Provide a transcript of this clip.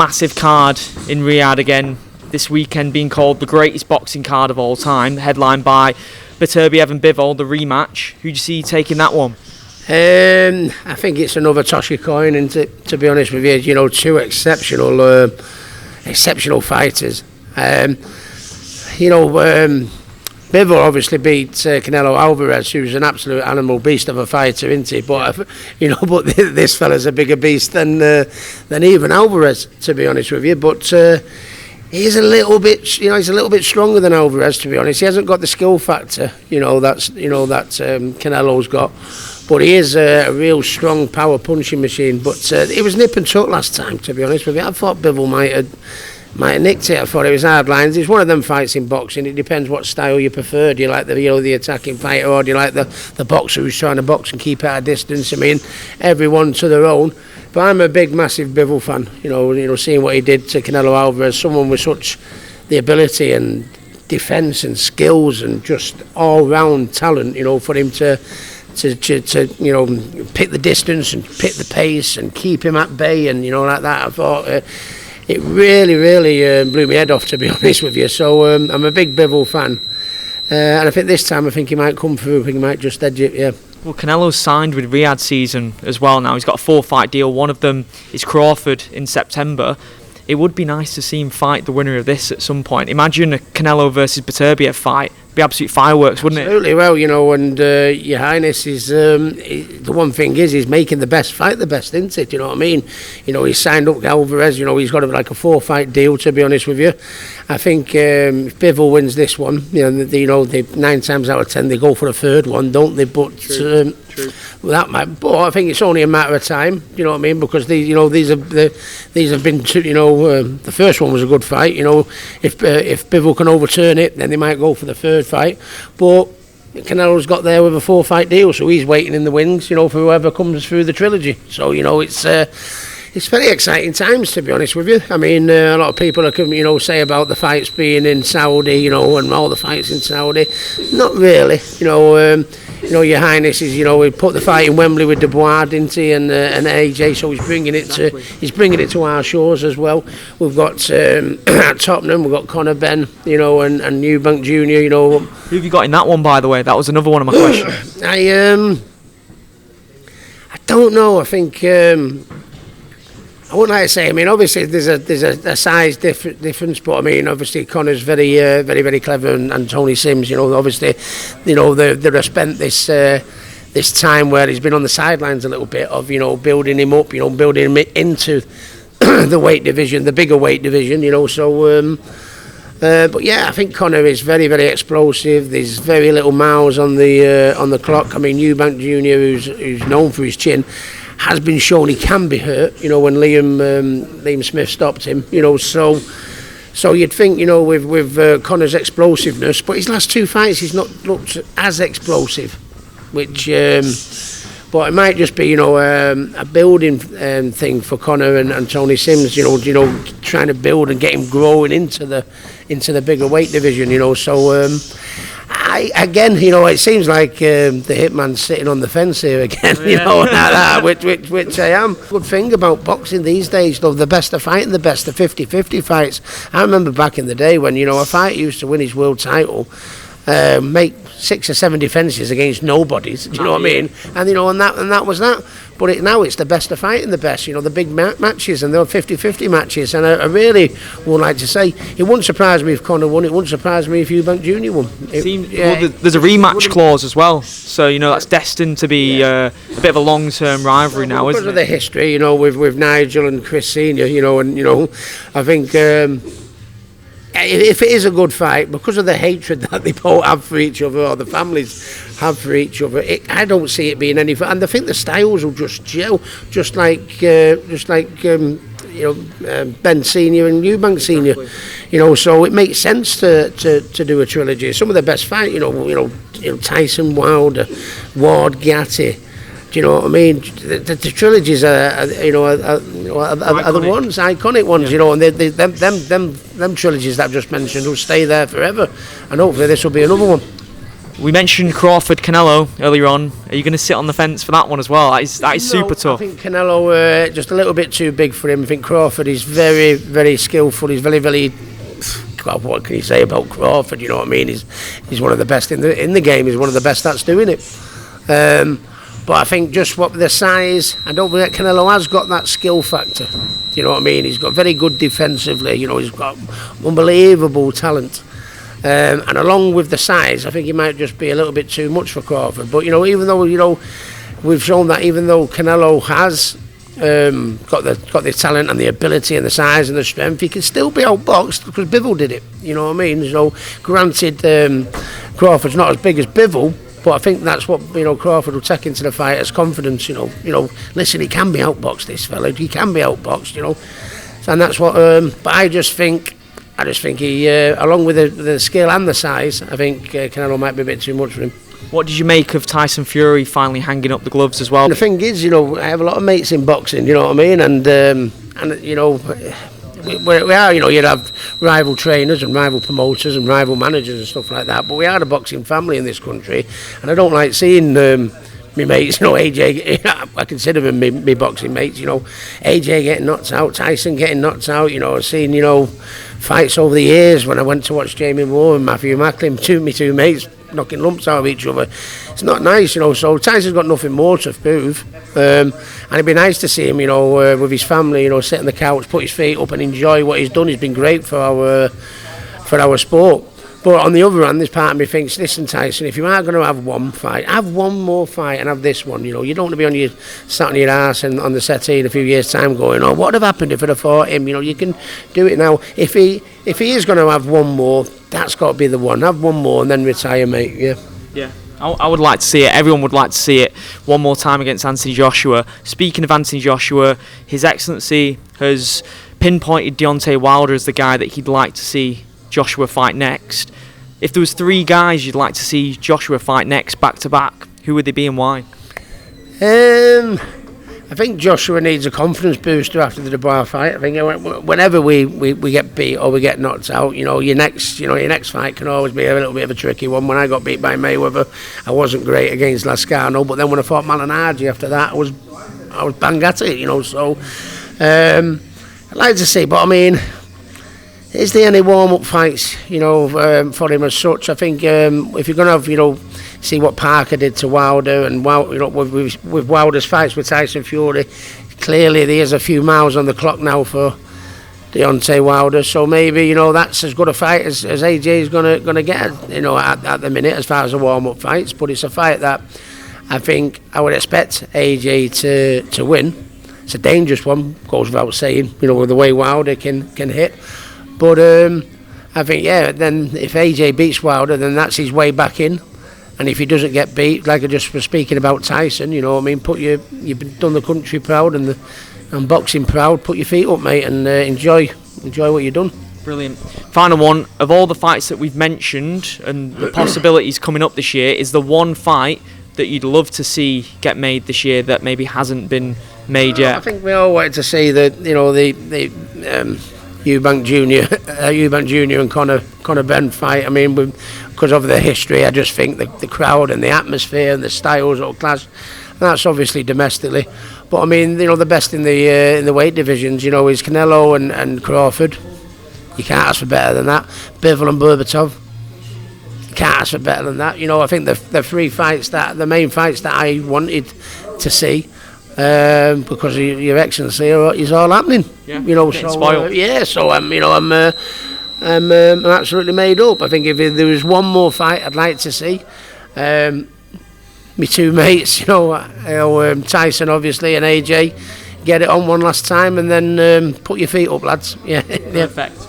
massive card in Riyadh again this weekend, being called the greatest boxing card of all time, headlined by Beterbiev and Bivol, the rematch. Who do you see taking that one? I think it's another toss of coin, and to be honest with you, you know, two exceptional fighters. Bivol obviously beat Canelo Alvarez, who's an absolute animal beast of a fighter, isn't he? But but this fella's a bigger beast than even Alvarez, to be honest with you. But he's a little bit stronger than Alvarez, to be honest. He hasn't got the skill factor, that Canelo's got. But he is a real strong power punching machine. But it was nip and tuck last time, to be honest with you. I thought Bivol might have nicked it. I thought it was hard lines. It's one of them fights in boxing. It depends what style you prefer. Do you like the attacking fighter, or do you like the boxer who's trying to box and keep at a distance? I mean, everyone to their own. But I'm a big, massive Bivol fan. Seeing what he did to Canelo Alvarez, someone with such the ability and defence and skills and just all-round talent. For him to pick the distance and pick the pace and keep him at bay and like that. I thought. It really blew my head off, to be honest with you. So I'm a big Bivol fan. And I think this time, he might come through. I think he might just edge it, yeah. Well, Canelo's signed with Riyadh season as well now. He's got a 4-fight deal. One of them is Crawford in September. It would be nice to see him fight the winner of this at some point. Imagine a Canelo versus Beterbiev fight. It'd be absolute fireworks, wouldn't it? Absolutely. Well, and Your Highness is the one thing is he's making the best fight the best, isn't it? You know what I mean? He's signed up Alvarez. He's got like a 4-fight deal. To be honest with you, I think if Bivol wins this one, they 9 times out of 10 they go for the third one, don't they? But True. But I think it's only a matter of time. You know what I mean? Because these have been the first one was a good fight. If Bivol can overturn it, then they might go for the third fight. But Canelo's got there with a 4-fight deal, so he's waiting in the wings. For whoever comes through the trilogy. So it's very exciting times, to be honest with you. I mean, a lot of people are say about the fights being in Saudi, and all the fights in Saudi. Not really, Your Highness is, we put the fight in Wembley with Dubois, didn't he, and AJ, so he's bringing it to our shores as well. We've got at Tottenham, we've got Conor Benn, and Eubank Jr. Who have you got in that one, by the way? That was another one of my questions. I don't know. I think. I wouldn't like to say. I mean, obviously there's a size difference, but I mean, obviously Conor's very very clever, and Tony Sims, obviously, they've spent this time where he's been on the sidelines a little bit of building him up, building him into the weight division, the bigger weight division, So, but yeah, I think Conor is very very explosive. There's very little miles on the clock. I mean, Eubank Jr, who's known for his chin, has been shown he can be hurt, when Liam Smith stopped him, so you'd think, with Conor's explosiveness, but his last 2 fights he's not looked as explosive, which, but it might just be, a building thing for Conor and Tony Sims, trying to build and get him growing into the bigger weight division, so. It seems like the hitman's sitting on the fence here again, like that, which I am. Good thing about boxing these days, though, the best are fighting the best, the 50-50 fights. I remember back in the day when, a fighter used to win his world title, make 6 or 7 defences against nobodies, do you know what I mean? And, and that was that. But now it's the best of fighting the best, the big matches and the 50-50 matches. And I really would like to say, it wouldn't surprise me if Conor won, it wouldn't surprise me if Eubank Jr won. There's a rematch clause as well, so, that's destined to be a bit of a long-term rivalry now, isn't it? Because of the history, with Nigel and Chris Senior, I think... if it is a good fight, because of the hatred that they both have for each other, or the families have for each other, I don't see it being any fun. And I think the styles will just gel, just like Benn Senior and Eubank Senior. So it makes sense to do a trilogy. Some of the best fight, Tyson Wilder, Ward Gatti. Do you know what I mean? The trilogies are the ones, iconic ones, and them trilogies that I've just mentioned will stay there forever, and hopefully this will be another one. We mentioned Crawford, Canelo earlier on. Are you going to sit on the fence for that one as well? That is super tough. I think Canelo just a little bit too big for him. I think Crawford is very, very skillful. He's very, very. God, what can you say about Crawford? You know what I mean? He's one of the best in the game. He's one of the best that's doing it. But I think just what the size, I don't forget Canelo has got that skill factor. You know what I mean? He's got very good defensively. You know, he's got unbelievable talent. And along with the size, I think he might just be a little bit too much for Crawford. But, you know, even though, you know, we've shown that even though Canelo has got the talent and the ability and the size and the strength, he can still be outboxed because Bivol did it. You know what I mean? So, granted, Crawford's not as big as Bivol, but I think that's what, you know, Crawford will take into the fight as confidence. You know, listen, he can be outboxed, this fella. He can be outboxed. You know, and that's what. But I just think he, along with the skill and the size, I think Canelo might be a bit too much for him. What did you make of Tyson Fury finally hanging up the gloves as well? And the thing is, you know, I have a lot of mates in boxing, you know what I mean, and you know, we are, you know, you'd have rival trainers and rival promoters and rival managers and stuff like that, but we are a boxing family in this country, and I don't like seeing my mates, you know, AJ, I consider them me boxing mates, you know, AJ getting knocked out, Tyson getting knocked out, you know, I've seen, you know, fights over the years when I went to watch Jamie Moore and Matthew Macklin, two mates knocking lumps out of each other. It's not nice, you know, so Tyson's got nothing more to prove, and it'd be nice to see him, you know, with his family, you know, sit on the couch, put his feet up and enjoy what he's done. He's been great for our sport. But on the other hand, this part of me thinks, listen, Tyson, if you are going to have one fight, have one more fight and have this one. You know, you don't want to be sat on your arse and on the settee in a few years' time going, oh, what would have happened if I'd have fought him? You know, you can do it now. If he is going to have one more, that's got to be the one. Have one more and then retire, mate. Yeah. Yeah. I would like to see it. Everyone would like to see it one more time against Anthony Joshua. Speaking of Anthony Joshua, His Excellency has pinpointed Deontay Wilder as the guy that he'd like to see Joshua fight next. If there was 3 guys you'd like to see Joshua fight next back to back, who would they be and why? I think Joshua needs a confidence booster after the Dubois fight. I think whenever we get beat or we get knocked out, you know, your next fight can always be a little bit of a tricky one. When I got beat by Mayweather, I wasn't great against Lascano, but then when I fought Malignaggi after that, I was bang at it, you know. So I'd like to see, but I mean, is there any warm-up fights, you know, for him as such? I think if you're going to have, you know, see what Parker did to Wilder and, you know, with Wilder's fights with Tyson Fury, clearly there's a few miles on the clock now for Deontay Wilder. So maybe, you know, that's as good a fight as AJ is going to get, you know, at the minute as far as the warm-up fights. But it's a fight that I think I would expect AJ to win. It's a dangerous one, goes without saying, you know, with the way Wilder can hit. But I think, yeah, then if AJ beats Wilder, then that's his way back in. And if he doesn't get beat, like I just was speaking about Tyson, you know what I mean, you've done the country proud and boxing proud, put your feet up, mate, and enjoy what you've done. Brilliant. Final one, of all the fights that we've mentioned and the possibilities coming up this year, is the one fight that you'd love to see get made this year that maybe hasn't been made yet? I think we all wanted to see the Eubank Jr and Conor Benn fight. I mean, because of the history, I just think the crowd and the atmosphere and the styles will clash. And that's obviously domestically, but I mean, you know, the best in the weight divisions, you know, is Canelo and Crawford. You can't ask for better than that. Bivol and Beterbiev. You can't ask for better than that. You know, I think the main fights that I wanted to see. Because Your Excellency is all happening, yeah, you know. So yeah, so I'm absolutely made up. I think if there was one more fight I'd like to see, my 2 mates, you know, Tyson obviously and AJ, get it on one last time and then put your feet up, lads. Yeah, perfect.